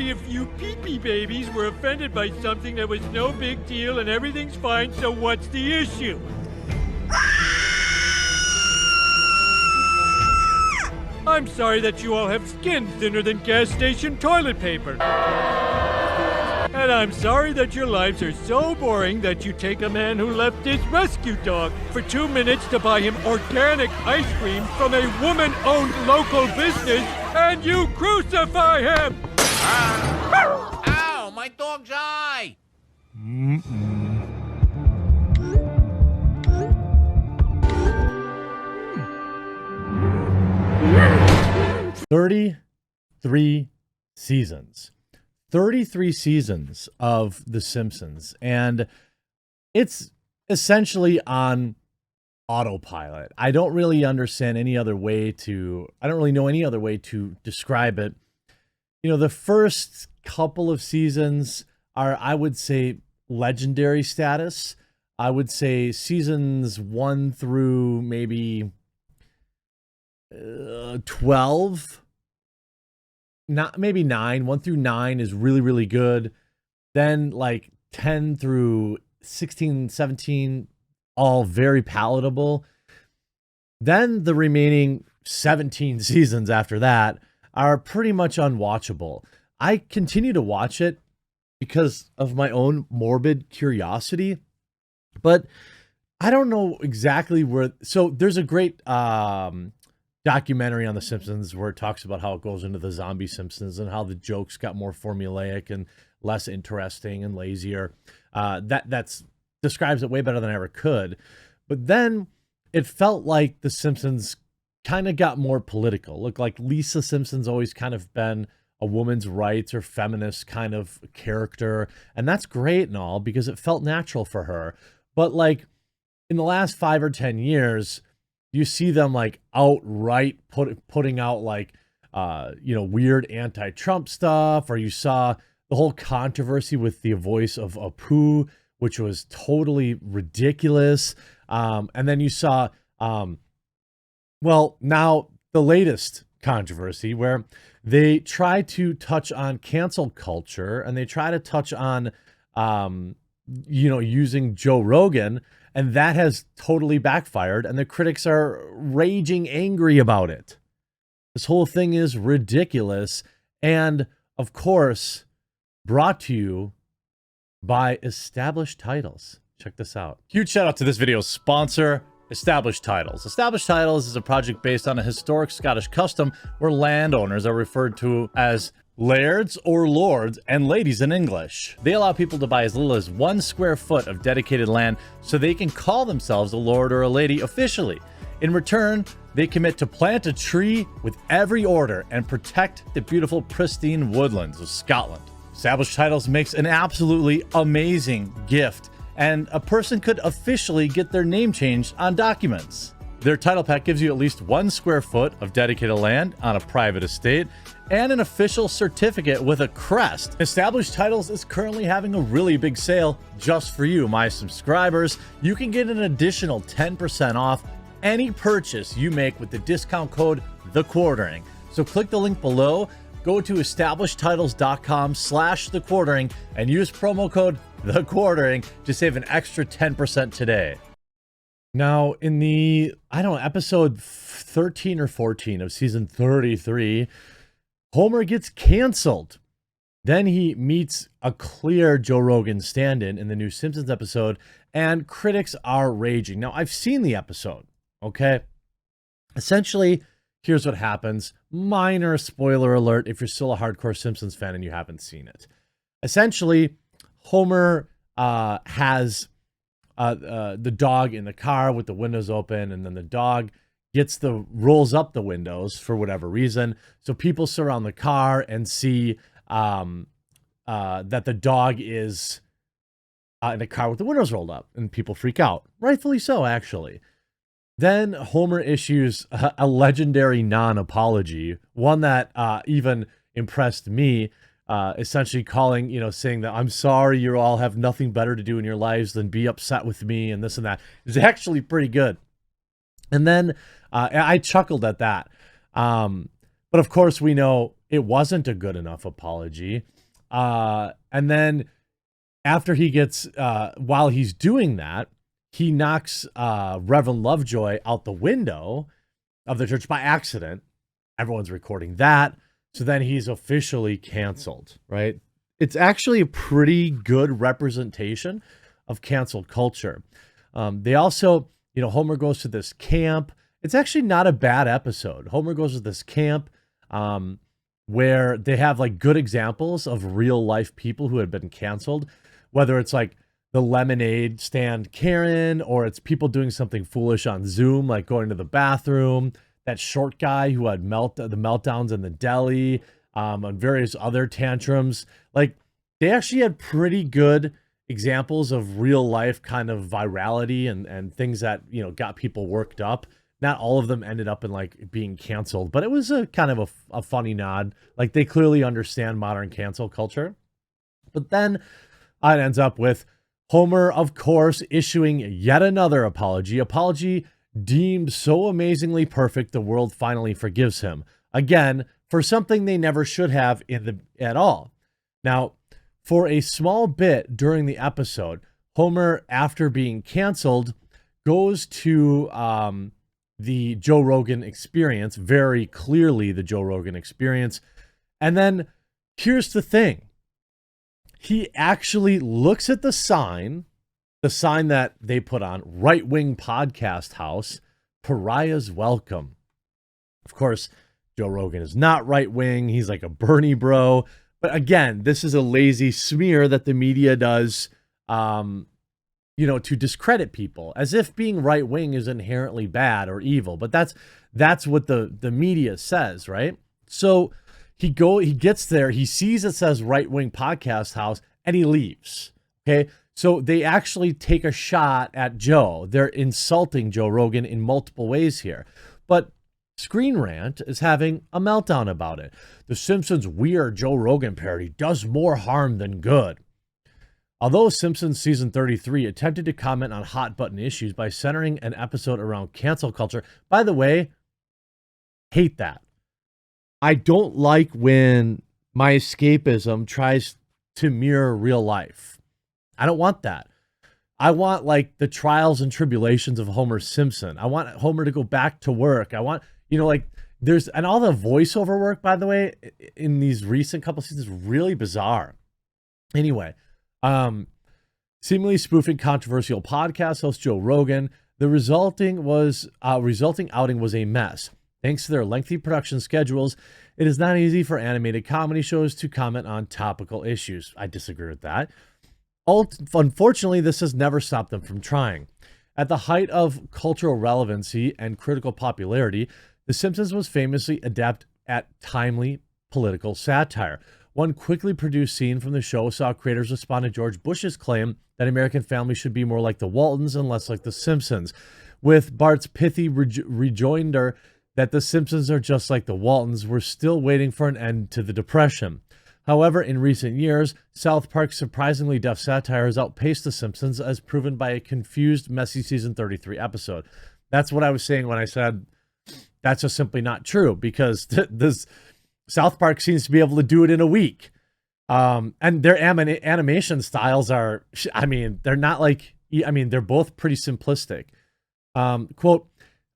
sorry if you pee-pee babies were offended by something that was no big deal and everything's fine, so what's the issue? I'm sorry that you all have skin thinner than gas station toilet paper. And I'm sorry that your lives are so boring that you take a man who left his rescue dog for 2 minutes to buy him organic ice cream from a woman-owned local business, and you crucify him! Ow, my dog's eye! 33 seasons. 33 seasons of The Simpsons, and it's essentially on autopilot. I don't really understand any other way to, I don't really know any other way to describe it. You know, the first couple of seasons are, I would say, legendary status. I would say seasons 1 through maybe 12, not maybe 9, 1 through 9 is really, really good. Then like 10 through 16, 17, all very palatable. Then the remaining 17 seasons after that are pretty much unwatchable. I continue to watch it because of my own morbid curiosity, but I don't know exactly where. So there's a great documentary on The Simpsons where it talks about how it goes into the zombie Simpsons and how the jokes got more formulaic and less interesting and lazier. That's describes it way better than I ever could. But then it felt like The Simpsons kind of got more political. Look, like Lisa Simpson's always kind of been a woman's rights or feminist kind of character. And that's great and all because it felt natural for her. But like in the last 5 or 10 years, you see them like outright putting out like, weird anti-Trump stuff, or you saw the whole controversy with the voice of Apu, which was totally ridiculous. And then you saw, now the latest controversy where they try to touch on cancel culture and they try to touch on, using Joe Rogan. And that has totally backfired, and the critics are raging angry about it. This whole thing is ridiculous, and of course, brought to you by Established Titles. Check this out. Huge shout out to this video's sponsor, Established Titles. Established Titles is a project based on a historic Scottish custom where landowners are referred to as lairds or lords and ladies in English. They allow people to buy as little as 1 square foot of dedicated land so they can call themselves a lord or a lady officially. In return, they commit to plant a tree with every order and protect the beautiful pristine woodlands of Scotland. Established Titles makes an absolutely amazing gift, and a person could officially get their name changed on documents. Their title pack gives you at least 1 square foot of dedicated land on a private estate and an official certificate with a crest. Established Titles is currently having a really big sale just for you, my subscribers. You can get an additional 10% off any purchase you make with the discount code TheQuartering. So click the link below, go to establishedtitles.com/TheQuartering and use promo code TheQuartering to save an extra 10% today. Now, in the, episode 13 or 14 of season 33, Homer gets canceled. Then he meets a clear Joe Rogan stand-in in the new Simpsons episode, and critics are raging. Now, I've seen the episode, okay? Essentially, here's what happens. Minor spoiler alert if you're still a hardcore Simpsons fan and you haven't seen it. Essentially, Homer has the dog in the car with the windows open, and then the dog rolls up the windows for whatever reason. So people surround the car and see that the dog is in a car with the windows rolled up, and people freak out. Rightfully so, actually. Then Homer issues a legendary non-apology, one that even impressed me. Essentially saying that I'm sorry, you all have nothing better to do in your lives than be upset with me and this and that. It's actually pretty good. And then I chuckled at that. But of course, we know it wasn't a good enough apology. And then after he gets, while he's doing that, he knocks Reverend Lovejoy out the window of the church by accident. Everyone's recording that. So then he's officially canceled, right? It's actually a pretty good representation of canceled culture. They also, Homer goes to this camp. It's actually not a bad episode. Homer goes to this camp where they have like good examples of real life people who had been canceled, whether it's like the lemonade stand Karen, or it's people doing something foolish on Zoom, like going to the bathroom, that short guy who had the meltdowns in the deli, and various other tantrums. Like, they actually had pretty good examples of real life kind of virality and things that, got people worked up. Not all of them ended up in like being canceled, but it was a kind of a funny nod. Like, they clearly understand modern cancel culture. But then it ends up with Homer, of course, issuing yet another apology deemed so amazingly perfect the world finally forgives him. Again, for something they never should have at all. Now, for a small bit during the episode, Homer, after being canceled, goes to the Joe Rogan Experience, very clearly the Joe Rogan Experience. And then here's the thing. He actually looks at the sign that they put on, Right Wing Podcast House, Pariah's Welcome. Of course, Joe Rogan is not right wing. He's like a Bernie bro. But again, this is a lazy smear that the media does, to discredit people, as if being right wing is inherently bad or evil. But that's what the media says, right? So he gets there, he sees it says Right Wing Podcast House, and he leaves. Okay. So they actually take a shot at Joe. They're insulting Joe Rogan in multiple ways here. But Screen Rant is having a meltdown about it. The Simpsons' weird Joe Rogan parody does more harm than good. Although Simpsons season 33 attempted to comment on hot button issues by centering an episode around cancel culture, by the way, hate that. I don't like when my escapism tries to mirror real life. I don't want that. I want like the trials and tribulations of Homer Simpson. I want Homer to go back to work. I want, there's, and all the voiceover work, by the way, in these recent couple seasons, really bizarre. Anyway, seemingly spoofing controversial podcast host Joe Rogan, the resulting outing was a mess. Thanks to their lengthy production schedules, it is not easy for animated comedy shows to comment on topical issues. I disagree with that. Unfortunately, this has never stopped them from trying. At the height of cultural relevancy and critical popularity, The Simpsons was famously adept at timely political satire. One quickly produced scene from the show saw creators respond to George Bush's claim that American families should be more like the Waltons and less like The Simpsons, with Bart's pithy rejoinder that The Simpsons are just like the Waltons. We're still waiting for an end to the Depression. However, in recent years, South Park's surprisingly deft satire has outpaced The Simpsons, as proven by a confused, messy season 33 episode. That's what I was saying when I said that's just simply not true, because this South Park seems to be able to do it in a week. And their animation styles are, they're not like, they're both pretty simplistic.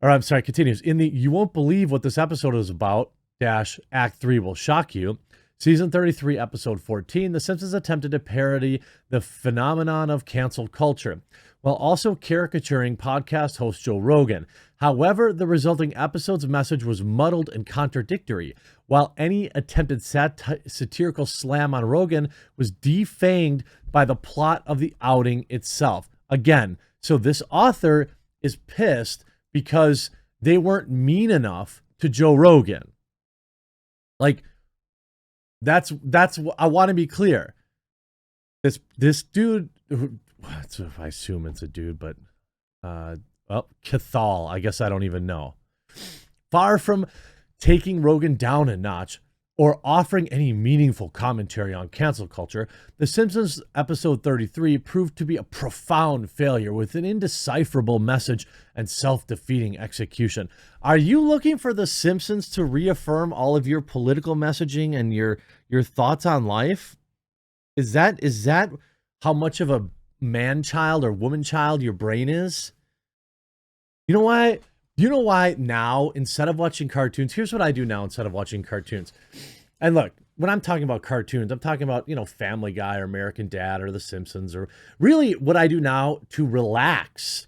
Continues. In the "You won't believe what this episode is about" Act 3 will shock you. Season 33, episode 14, The Simpsons attempted to parody the phenomenon of cancel culture, while also caricaturing podcast host Joe Rogan. However, the resulting episode's message was muddled and contradictory, while any attempted satirical slam on Rogan was defanged by the plot of the outing itself. Again, so this author is pissed because they weren't mean enough to Joe Rogan. Like, that's I want to be clear. This dude, I assume it's a dude, but Cathal, I guess I don't even know. Far from taking Rogan down a notch, or offering any meaningful commentary on cancel culture, The Simpsons episode 33 proved to be a profound failure with an indecipherable message and self-defeating execution. Are you looking for The Simpsons to reaffirm all of your political messaging and your thoughts on life? Is that how much of a man-child or woman-child your brain is? You know why? You know why now, instead of watching cartoons, here's what I do now instead of watching cartoons. And look, when I'm talking about cartoons, I'm talking about, Family Guy or American Dad or The Simpsons, or really what I do now to relax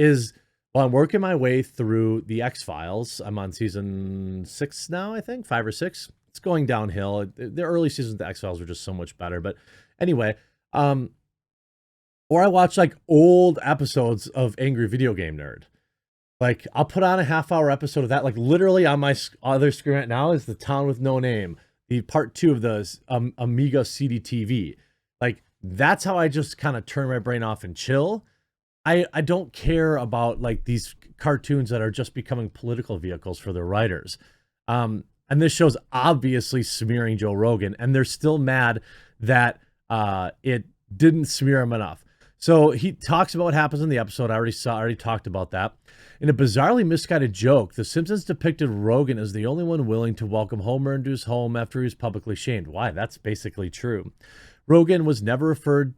is while I'm working my way through the X-Files. I'm on season 6 now, I think, 5 or 6. It's going downhill. The early seasons of the X-Files were just so much better. But anyway, or I watch like old episodes of Angry Video Game Nerd. Like, I'll put on a half-hour episode of that. Like, literally on my other screen right now is The Town with No Name, the part 2 of the Amiga CD-TV. Like, that's how I just kind of turn my brain off and chill. I don't care about, like, these cartoons that are just becoming political vehicles for their writers. And this show's obviously smearing Joe Rogan, and they're still mad that it didn't smear him enough. So he talks about what happens in the episode. I already talked about that. In a bizarrely misguided joke, The Simpsons depicted Rogan as the only one willing to welcome Homer into his home after he was publicly shamed. Why? That's basically true. Rogan was never referred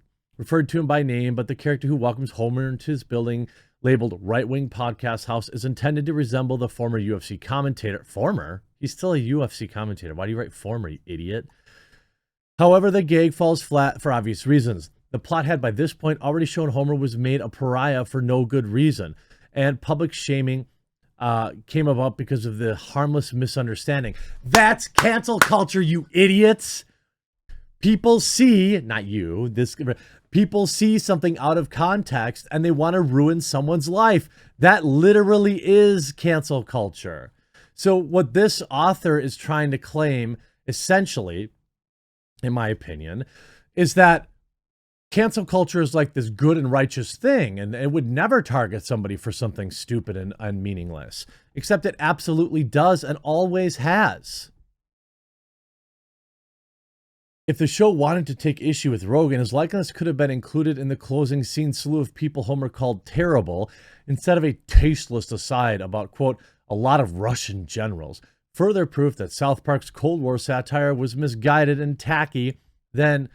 to him by name, but the character who welcomes Homer into his building, labeled right-wing podcast house, is intended to resemble the former UFC commentator. Former? He's still a UFC commentator. Why do you write former, you idiot? However, the gag falls flat for obvious reasons. The plot had by this point already shown Homer was made a pariah for no good reason, and public shaming came about because of the harmless misunderstanding. That's cancel culture, you idiots! People see, not you, people see something out of context and they want to ruin someone's life. That literally is cancel culture. So what this author is trying to claim, essentially, in my opinion, is that cancel culture is like this good and righteous thing, and it would never target somebody for something stupid and meaningless, except it absolutely does and always has. If the show wanted to take issue with Rogan, his likeness could have been included in the closing scene slew of people Homer called terrible, instead of a tasteless aside about, quote, a lot of Russian generals. Further proof that South Park's Cold War satire was misguided and tacky than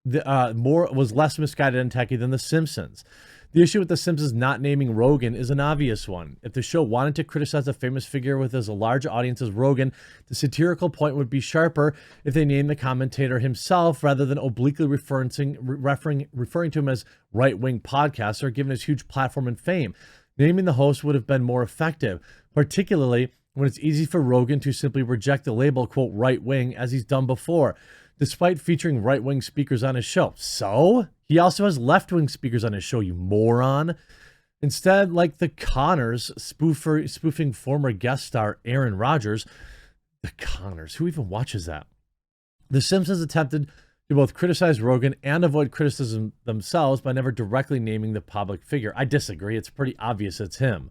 was less misguided and tacky than The Simpsons. The issue with The Simpsons not naming Rogan is an obvious one. If the show wanted to criticize a famous figure with as large an audience as Rogan, the satirical point would be sharper if they named the commentator himself rather than obliquely referring to him as right-wing podcaster or given his huge platform and fame. Naming the host would have been more effective, particularly when it's easy for Rogan to simply reject the label, quote, right-wing, as he's done before, despite featuring right-wing speakers on his show. So, he also has left-wing speakers on his show, you moron. Instead, like the Connors spoofing former guest star Aaron Rodgers. The Connors, who even watches that? The Simpsons attempted to both criticize Rogan and avoid criticism themselves by never directly naming the public figure. I disagree. It's pretty obvious it's him.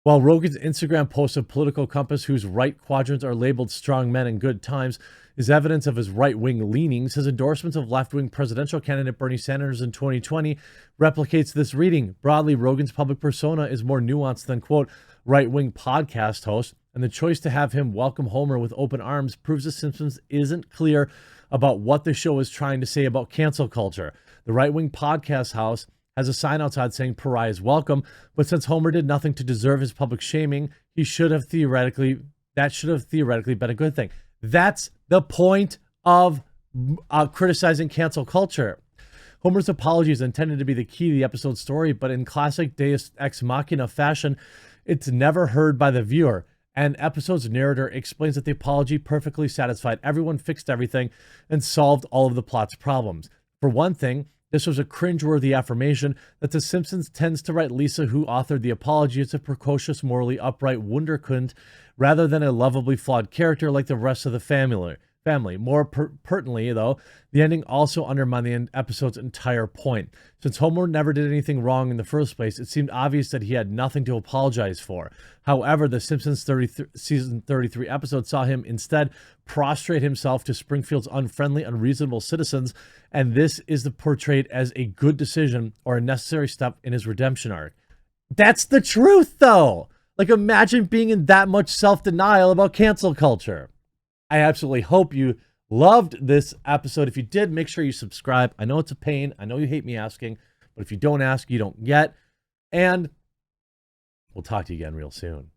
While Rogan's Instagram posts of political compass whose right quadrants are labeled strong men and good times is evidence of his right-wing leanings, his endorsements of left-wing presidential candidate Bernie Sanders in 2020 replicates this reading. Broadly, Rogan's public persona is more nuanced than, quote, right-wing podcast host, and the choice to have him welcome Homer with open arms proves The Simpsons isn't clear about what the show is trying to say about cancel culture. The right-wing podcast house has a sign outside saying pariahs welcome, but since Homer did nothing to deserve his public shaming, that should have theoretically been a good thing. That's the point of criticizing cancel culture. Homer's apology is intended to be the key to the episode's story, but in classic Deus Ex Machina fashion, it's never heard by the viewer. And episode's narrator explains that the apology perfectly satisfied everyone, fixed everything, and solved all of the plot's problems. For one thing, this was a cringeworthy affirmation that The Simpsons tends to write Lisa, who authored the apology, as a precocious, morally upright wunderkind rather than a lovably flawed character like the rest of the family. family. More pertinently, though, the ending also undermined the episode's entire point. Since Homer never did anything wrong in the first place, it seemed obvious that he had nothing to apologize for. However, the Simpsons season 33 episode saw him instead prostrate himself to Springfield's unfriendly, unreasonable citizens, and this is portrayed as a good decision or a necessary step in his redemption arc. That's the truth, though! Like, imagine being in that much self-denial about cancel culture. I absolutely hope you loved this episode. If you did, make sure you subscribe. I know it's a pain. I know you hate me asking, but if you don't ask, you don't get. And we'll talk to you again real soon.